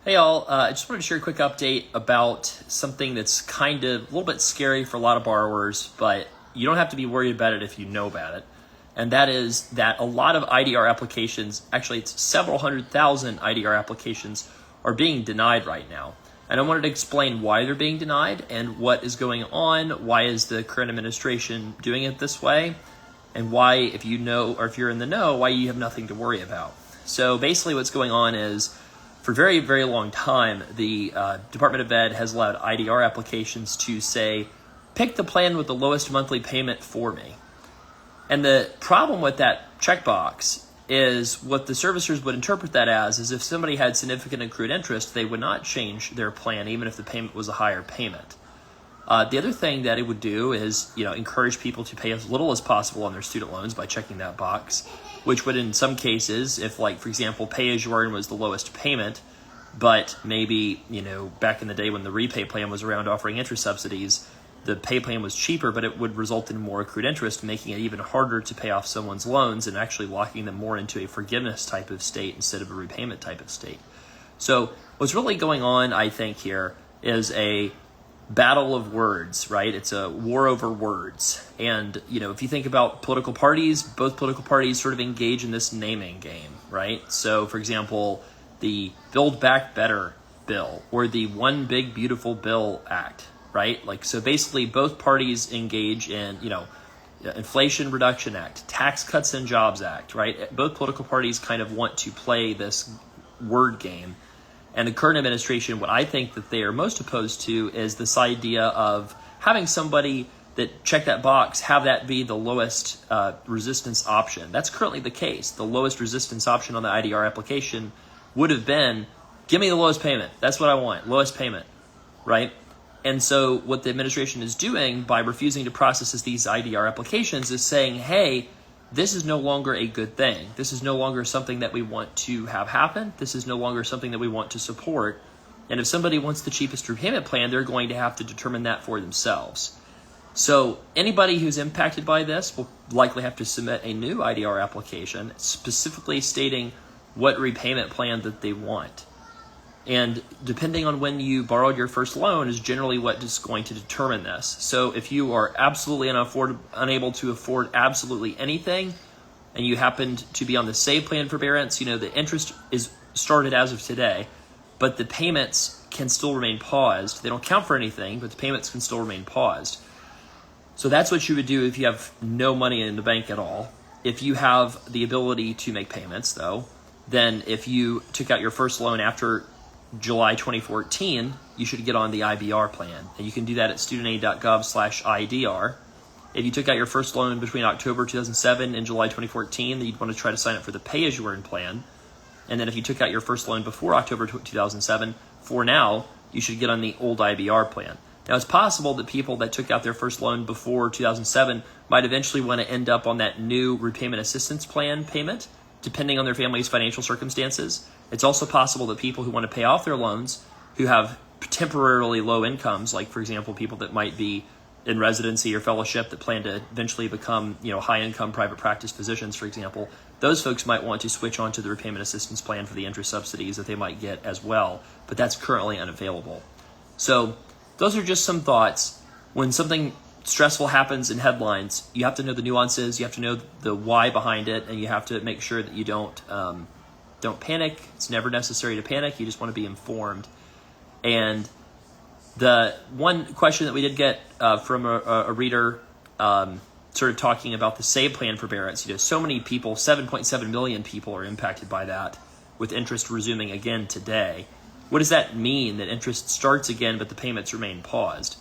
Hey all, I just wanted to share a quick update about something that's kind of a little bit scary for a lot of borrowers, but you don't have to be worried about it if you know about it. And that is that a lot of IDR applications, actually it's several 100,000 IDR applications, are being denied right now. And I wanted to explain why they're being denied and what is going on, why is the current administration doing it this way, and why, if you know or if you're in the know, why you have nothing to worry about. So basically what's going on is, for a very, very long time, the Department of Ed has allowed IDR applications to say, pick the plan with the lowest monthly payment for me. And the problem with that checkbox is what the servicers would interpret that as is if somebody had significant accrued interest, they would not change their plan even if the payment was a higher payment. The other thing that it would do is, encourage people to pay as little as possible on their student loans by checking that box, which would in some cases, if like, for example, pay as you earn was the lowest payment, but maybe, back in the day when the repay plan was around offering interest subsidies, the pay plan was cheaper, but it would result in more accrued interest, making it even harder to pay off someone's loans and actually locking them more into a forgiveness type of state instead of a repayment type of state. So what's really going on, I think, here is a battle of words, right? It's a war over words. And, if you think about political parties, both political parties sort of engage in this naming game, right? So, for example, the Build Back Better bill or the One Big Beautiful Bill Act, right? So basically both parties engage in, Inflation Reduction Act, Tax Cuts and Jobs Act, right? Both political parties kind of want to play this word game. And the current administration, what I think that they are most opposed to is this idea of having somebody that check that box, have that be the lowest resistance option. That's currently the case. The lowest resistance option on the IDR application would have been, give me the lowest payment. That's what I want, lowest payment, right? And so what the administration is doing by refusing to process these IDR applications is saying, hey, this is no longer a good thing. This is no longer something that we want to have happen. This is no longer something that we want to support. And if somebody wants the cheapest repayment plan, they're going to have to determine that for themselves. So anybody who's impacted by this will likely have to submit a new IDR application specifically stating what repayment plan that they want. And depending on when you borrowed your first loan is generally what is going to determine this. So if you are absolutely unable to afford absolutely anything, and you happened to be on the save plan forbearance, the interest is started as of today, but the payments can still remain paused. They don't count for anything, but the payments can still remain paused. So that's what you would do if you have no money in the bank at all. If you have the ability to make payments, though, then if you took out your first loan after July 2014, you should get on the IBR plan. And you can do that at studentaid.gov/IDR. If you took out your first loan between October 2007 and July 2014, then you'd want to try to sign up for the pay-as-you-earn plan. And then if you took out your first loan before October 2007, for now, you should get on the old IBR plan. Now, it's possible that people that took out their first loan before 2007 might eventually want to end up on that new repayment assistance plan payment, depending on their family's financial circumstances. It's also possible that people who want to pay off their loans, who have temporarily low incomes, like, for example, people that might be in residency or fellowship that plan to eventually become, high-income private practice physicians, for example, those folks might want to switch on to the repayment assistance plan for the interest subsidies that they might get as well, but that's currently unavailable. So those are just some thoughts. When something stressful happens in headlines, you have to know the nuances, you have to know the why behind it, and you have to make sure that you don't panic. It's never necessary to panic. You just want to be informed. And the one question that we did get from a reader sort of talking about the save plan forbearance, so many people, 7.7 million people are impacted by that, with interest resuming again today. What does that mean, that interest starts again but the payments remain paused?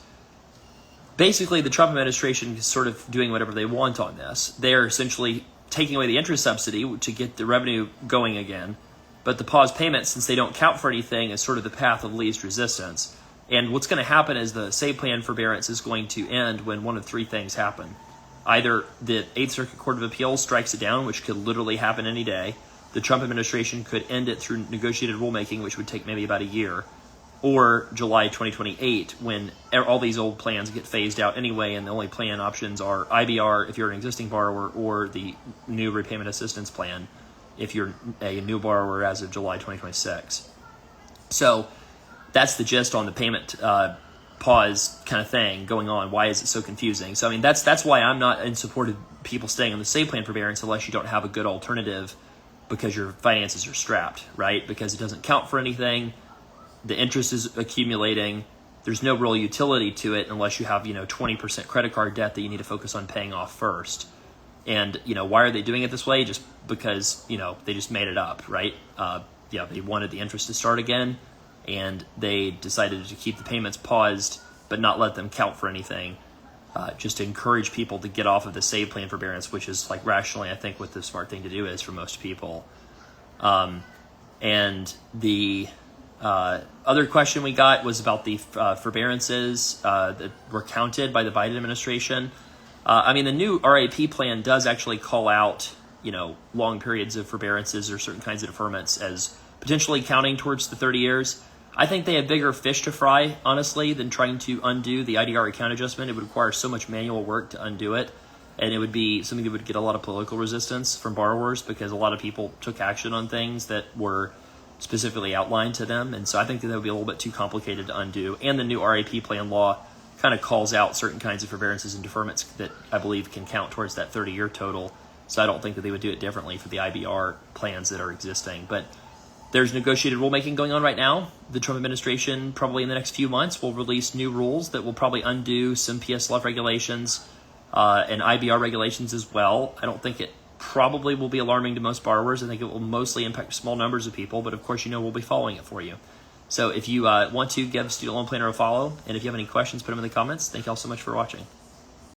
Basically, the Trump administration is sort of doing whatever they want on this. They're essentially taking away the interest subsidy to get the revenue going again, but the paused payments, since they don't count for anything, is sort of the path of least resistance. And what's going to happen is the save plan forbearance is going to end when one of three things happen. Either the 8th Circuit Court of Appeals strikes it down, which could literally happen any day. The Trump administration could end it through negotiated rulemaking, which would take maybe about a year. Or July 2028, when all these old plans get phased out anyway, and the only plan options are IBR if you're an existing borrower, or the new repayment assistance plan if you're a new borrower as of July 2026. So that's the gist on the payment pause kind of thing going on. Why is it so confusing? So I mean, that's why I'm not in support of people staying on the save plan forbearance unless you don't have a good alternative, because your finances are strapped, right? Because it doesn't count for anything. The interest is accumulating. There's no real utility to it unless you have 20% credit card debt that you need to focus on paying off first. And why are they doing it this way? Just because they just made it up, right? They wanted the interest to start again, and they decided to keep the payments paused but not let them count for anything, just to encourage people to get off of the save plan forbearance, which is like rationally I think what the smart thing to do is for most people. And the other question we got was about the forbearances that were counted by the Biden administration. I mean, the new RAP plan does actually call out long periods of forbearances or certain kinds of deferments as potentially counting towards the 30 years. I think they have bigger fish to fry, honestly, than trying to undo the IDR account adjustment. It would require so much manual work to undo it, and it would be something that would get a lot of political resistance from borrowers because a lot of people took action on things that were specifically outlined to them, and so I think that would be a little bit too complicated to undo. And the new RAP plan law kind of calls out certain kinds of forbearances and deferments that I believe can count towards that 30-year total, so I don't think that they would do it differently for the IBR plans that are existing. But there's negotiated rulemaking going on right now. The Trump administration probably in the next few months will release new rules that will probably undo some PSLF regulations and IBR regulations as well. I don't think it probably will be alarming to most borrowers. I think it will mostly impact small numbers of people, but of course, we'll be following it for you. So if you want to give Student Loan Planner a follow, and if you have any questions, put them in the comments. Thank you all so much for watching.